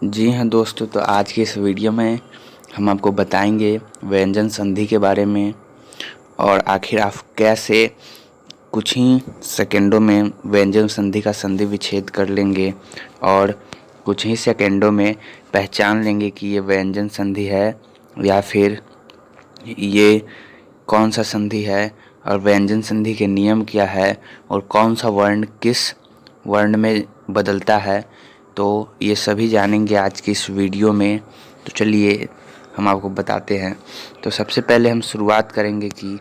जी हाँ दोस्तों, तो आज की इस वीडियो में हम आपको बताएंगे व्यंजन संधि के बारे में और आखिर आप कैसे कुछ ही सेकंडों में व्यंजन संधि का संधि विच्छेद कर लेंगे और कुछ ही सेकंडों में पहचान लेंगे कि ये व्यंजन संधि है या फिर ये कौन सा संधि है और व्यंजन संधि के नियम क्या है और कौन सा वर्ण किस वर्ण में बदलता है। तो ये सभी जानेंगे आज की इस वीडियो में। तो चलिए हम आपको बताते हैं। तो सबसे पहले हम शुरुआत करेंगे कि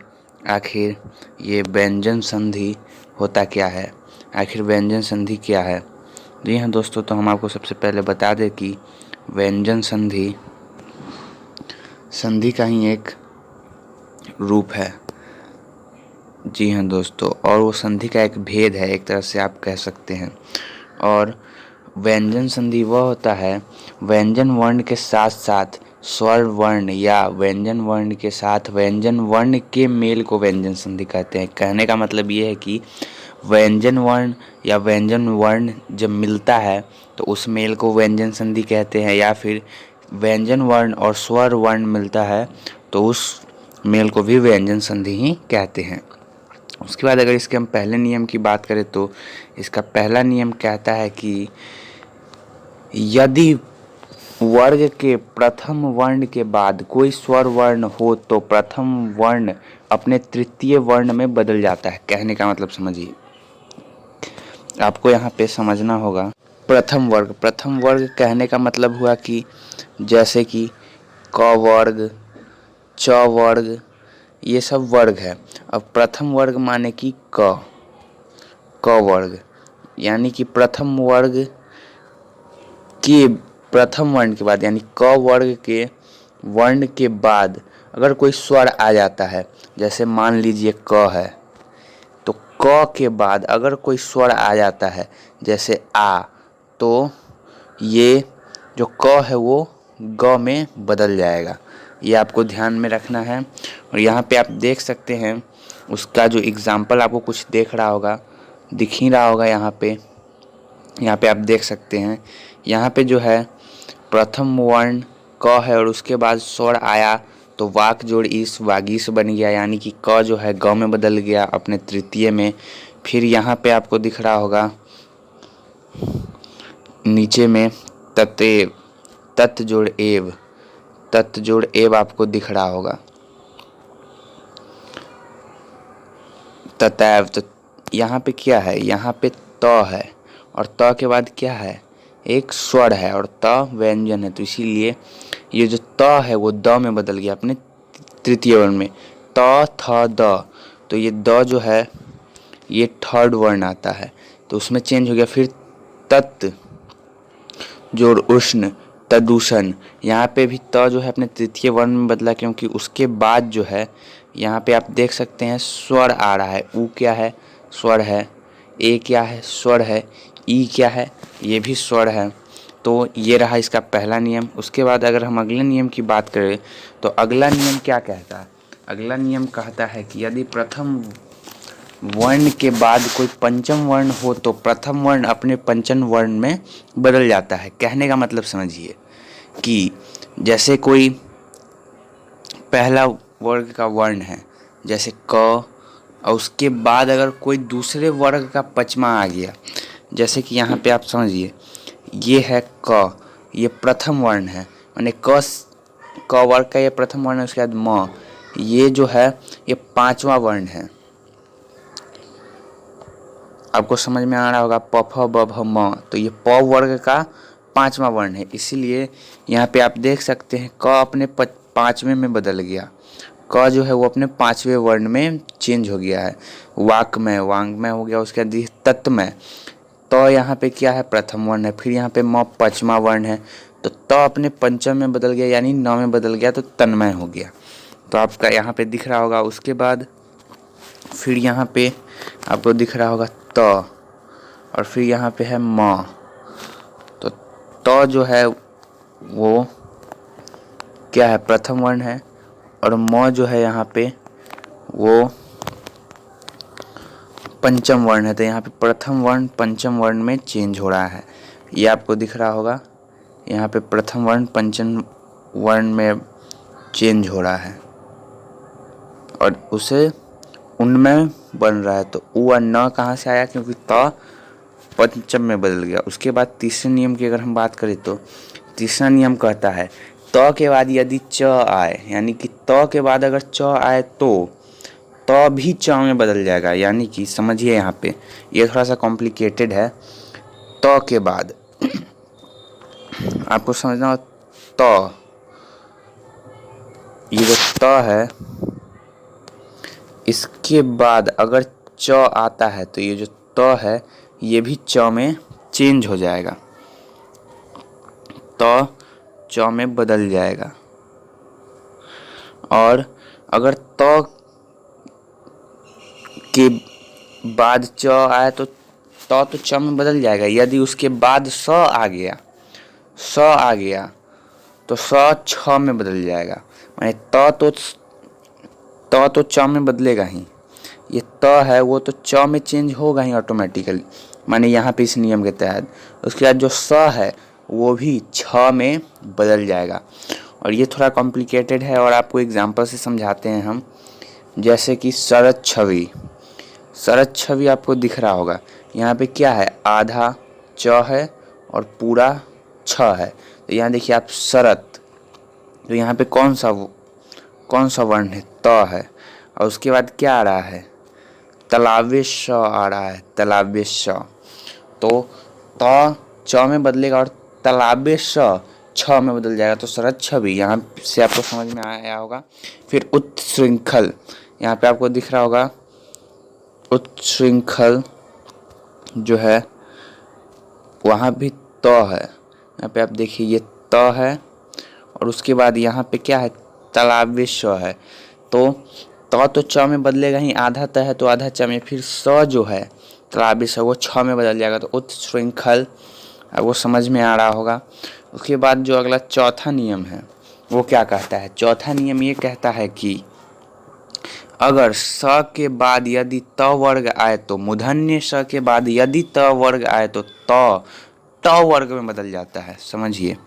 आखिर ये व्यंजन संधि होता क्या है, आखिर व्यंजन संधि क्या है। जी हाँ दोस्तों, तो हम आपको सबसे पहले बता दें कि व्यंजन संधि संधि का ही एक रूप है। जी हाँ दोस्तों, और वो संधि का एक भेद है, एक तरह से आप कह सकते हैं। और व्यंजन संधि वह होता है व्यंजन वर्ण के साथ साथ स्वर वर्ण या व्यंजन वर्ण के साथ व्यंजन वर्ण के मेल को व्यंजन संधि कहते हैं। कहने का मतलब ये है कि व्यंजन वर्ण या व्यंजन वर्ण जब मिलता है तो उस मेल को व्यंजन संधि कहते हैं, या फिर व्यंजन वर्ण और स्वर वर्ण मिलता है तो उस मेल को भी व्यंजन संधि ही कहते हैं। उसके बाद अगर इसके हम पहले नियम की बात करें तो इसका पहला नियम कहता है कि यदि वर्ग के प्रथम वर्ण के बाद कोई स्वर वर्ण हो तो प्रथम वर्ण अपने तृतीय वर्ण में बदल जाता है। कहने का मतलब समझिए, आपको यहाँ पे समझना होगा। प्रथम वर्ग कहने का मतलब हुआ कि जैसे कि क वर्ग, च वर्ग, ये सब वर्ग है। अब प्रथम वर्ग माने कि क वर्ग, यानी कि प्रथम वर्ग के प्रथम वर्ण के बाद यानी क वर्ग के वर्ण के बाद अगर कोई स्वर आ जाता है, जैसे मान लीजिए क है, तो क के बाद अगर कोई स्वर आ जाता है जैसे आ, तो ये जो क है वो ग में बदल जाएगा। ये आपको ध्यान में रखना है। और यहाँ पे आप देख सकते हैं उसका जो एग्जाम्पल आपको कुछ देख रहा होगा, दिख ही रहा होगा। यहाँ पे आप देख सकते हैं, यहाँ पे जो है प्रथम वर्ण क है और उसके बाद स्वर आया तो वाक जोड़ ईस वागीस बन गया, यानी कि क जो है ग में बदल गया अपने तृतीय में। फिर यहाँ पे आपको दिख रहा होगा नीचे में ततेव, तत् जोड़ एव आपको दिख रहा होगा, ततैव। तो यहाँ पे क्या है, यहाँ पे त है और त के बाद क्या है, एक स्वर है और त व्यंजन है, तो इसीलिए ये जो त है वो द में बदल गया अपने तृतीय वर्ण में। त थ द, तो ये द जो है ये थर्ड वर्ण आता है तो उसमें चेंज हो गया। फिर तत् जोड़ उष्ण, तदूषण, यहाँ पे भी त जो है अपने तृतीय वर्ण में बदला, क्योंकि उसके बाद जो है यहाँ पे आप देख सकते हैं स्वर आ रहा है। ऊ क्या है, स्वर है। ए क्या है, स्वर है। ई क्या है, ये भी स्वर है। तो ये रहा इसका पहला नियम। उसके बाद अगर हम अगले नियम की बात करें तो अगला नियम क्या कहता है, अगला नियम कहता है कि यदि प्रथम वर्ण के बाद कोई पंचम वर्ण हो तो प्रथम वर्ण अपने पंचम वर्ण में बदल जाता है। कहने का मतलब समझिए कि जैसे कोई पहला वर्ग का वर्ण है जैसे क, और उसके बाद अगर कोई दूसरे वर्ग का पचमा आ गया, जैसे कि यहाँ पे आप समझिए ये है क, ये प्रथम वर्ण है, माने क वर्ग का ये प्रथम वर्ण है। उसके बाद म, ये जो है ये पांचवा वर्ण है। आपको समझ में आ रहा होगा, प फ ब भ म, तो ये प वर्ग का पांचवा वर्ण है। इसीलिए यहाँ पे आप देख सकते हैं क अपने पांचवें में बदल गया, क जो है वो अपने पांचवें वर्ण में चेंज हो गया है, वाक्मय वांग्मय हो गया। उसके बाद तत्मय, तो यहाँ पे क्या है, प्रथम वर्ण है। फिर यहाँ पे म पांचवा वर्ण है, तो त अपने पंचम में बदल गया यानी न में बदल गया तो तन्मय हो गया। तो आपका यहाँ पे दिख रहा होगा। उसके बाद फिर यहाँ पे आपको दिख रहा होगा त, और फिर यहाँ पे है म, तो त जो है वो क्या है, प्रथम वर्ण है, और म जो है यहाँ पे वो पंचम वर्ण है। तो यहाँ पे प्रथम वर्ण पंचम वर्ण में चेंज हो रहा है, ये आपको दिख रहा होगा। यहाँ पे प्रथम वर्ण पंचम वर्ण में चेंज हो रहा है और उसे उनमें बन रहा है। तो उ और न कहाँ से आया, क्योंकि त पंचम में बदल गया। उसके बाद तीसरे नियम की अगर हम बात करें तो तीसरा नियम कहता है त के बाद यदि च आए, यानी कि त के बाद अगर च आए तो त भी च में बदल जाएगा। यानी कि समझिए, यहाँ पे ये थोड़ा सा कॉम्प्लिकेटेड है। त के बाद आपको समझना होगा, त, ये जो त है इसके बाद अगर च आता है तो ये जो त है ये भी च में चेंज हो जाएगा, त च में बदल जाएगा। और अगर त के बाद च आए तो त तो च में बदल जाएगा। यदि उसके बाद स आ गया, स आ गया तो स छ में बदल जाएगा। माने त तो च में बदलेगा ही। ये त है वो तो च में चेंज होगा ही ऑटोमेटिकली, माने यहाँ पे इस नियम के तहत। उसके बाद जो स है वो भी छ में बदल जाएगा। और ये थोड़ा कॉम्प्लिकेटेड है और आपको एग्जांपल से समझाते हैं हम। जैसे कि शरद छवि, शरद छवि आपको दिख रहा होगा। यहाँ पे क्या है, आधा च है और पूरा छ है। तो यहाँ देखिए आप शरद, तो यहाँ पे कौन सा वर्ण है, त है। और उसके बाद क्या आ रहा है, तलावे श आ रहा है, तलावे श। तो त च में बदलेगा और तलावे श छ में बदल जाएगा। तो शरद छवि यहाँ से आपको समझ में आया होगा। फिर उत्श्रृंखल, यहाँ पे आपको दिख रहा होगा उत्श्रृंखल जो है वहाँ भी त है। यहाँ पे आप देखिए ये त है और उसके बाद यहाँ पे क्या है, तलावे श है। तो त तो च में बदलेगा ही, आधा त है तो आधा च में, फिर स जो है तलावे स वो छ में बदल जाएगा। तो उत्श्रृंखल आपको समझ में आ रहा होगा। उसके बाद जो अगला चौथा नियम है वो क्या कहता है, चौथा नियम ये कहता है कि अगर स के बाद यदि त वर्ग आए तो मूर्धन्य स के बाद यदि त वर्ग आए तो त वर्ग में बदल जाता है। समझिए,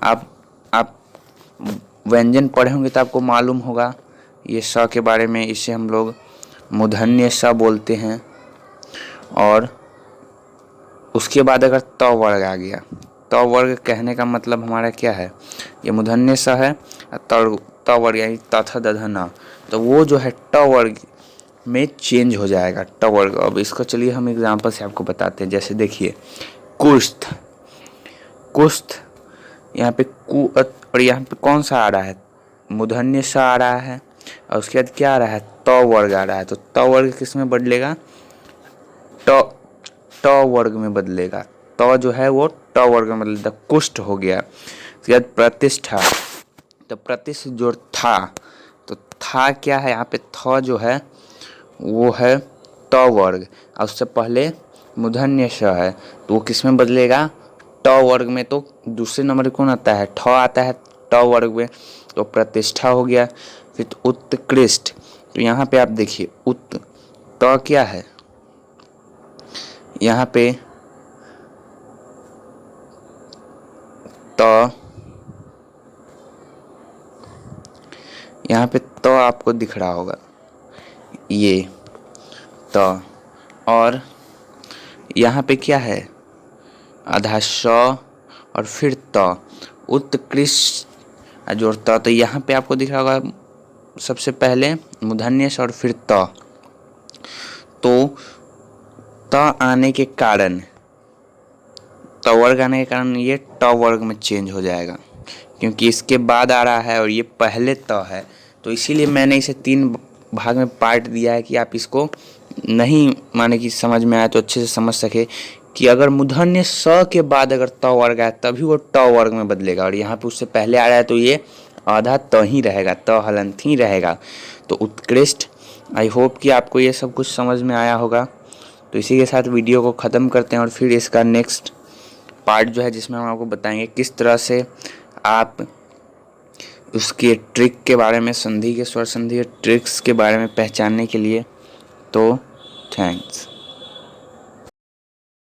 आप व्यंजन पढ़े होंगे तो आपको मालूम होगा ये स के बारे में। इसे हम लोग मूर्धन्य स बोलते हैं। और उसके बाद अगर त वर्ग आ गया, त वर्ग कहने का मतलब हमारा क्या है, ये मूर्धन्य स है, त वर्ग यानी तथ दध न, तो वो जो है ट वर्ग में चेंज हो जाएगा, ट वर्ग। अब इसको चलिए हम एग्जांपल से आपको बताते हैं। जैसे देखिए कुष्ठ, कुष्ठ यहाँ पे कु और यहाँ पे कौन सा आ रहा है, मूर्धन्य स आ रहा है और उसके बाद क्या आ रहा है, त वर्ग आ रहा है। तो त वर्ग किस में बदलेगा, ट वर्ग में बदलेगा। त जो है वो ट वर्ग में बदलेगा, कुष्ठ हो गया। उसके बाद प्रतिष्ठा, तो प्रतिष्ठ जो था, तो था क्या है, यहाँ पे थ जो है वो है त वर्ग और उससे पहले मूर्धन्य स है, तो वो किस में बदलेगा, ट वर्ग में। तो दूसरे नंबर कौन आता है, ठ आता है ट वर्ग में, तो प्रतिष्ठा हो गया। फिर उत्कृष्ट, तो यहाँ पे आप देखिए त क्या है, यहाँ पे त, यहाँ पे त आपको दिख रहा होगा ये त, और यहाँ पे क्या है, आधा श और फिर त, उत्कृष्ट जोड़ता। तो यहाँ पे आपको दिख रहा होगा सबसे पहले मूर्धन्य स और फिर त। तो त आने के कारण, त वर्ग आने के कारण ये ट वर्ग में चेंज हो जाएगा, क्योंकि इसके बाद आ रहा है और ये पहले त है। तो इसीलिए मैंने इसे 3 भाग में पार्ट दिया है कि आप इसको नहीं माने कि समझ में आए तो अच्छे से समझ सके कि अगर मूर्धन्य स के बाद अगर त वर्ग आए तभी वो ट वर्ग में बदलेगा। और यहाँ पे उससे पहले आ रहा है तो ये आधा त ही रहेगा, त हलंत ही रहेगा। तो उत्कृष्ट। आई होप कि आपको ये सब कुछ समझ में आया होगा। तो इसी के साथ वीडियो को ख़त्म करते हैं और फिर इसका नेक्स्ट पार्ट जो है जिसमें हम आपको बताएंगे किस तरह से आप उसके ट्रिक के बारे में, संधि के स्वर संधि के ट्रिक्स के बारे में पहचानने के लिए। तो थैंक्स।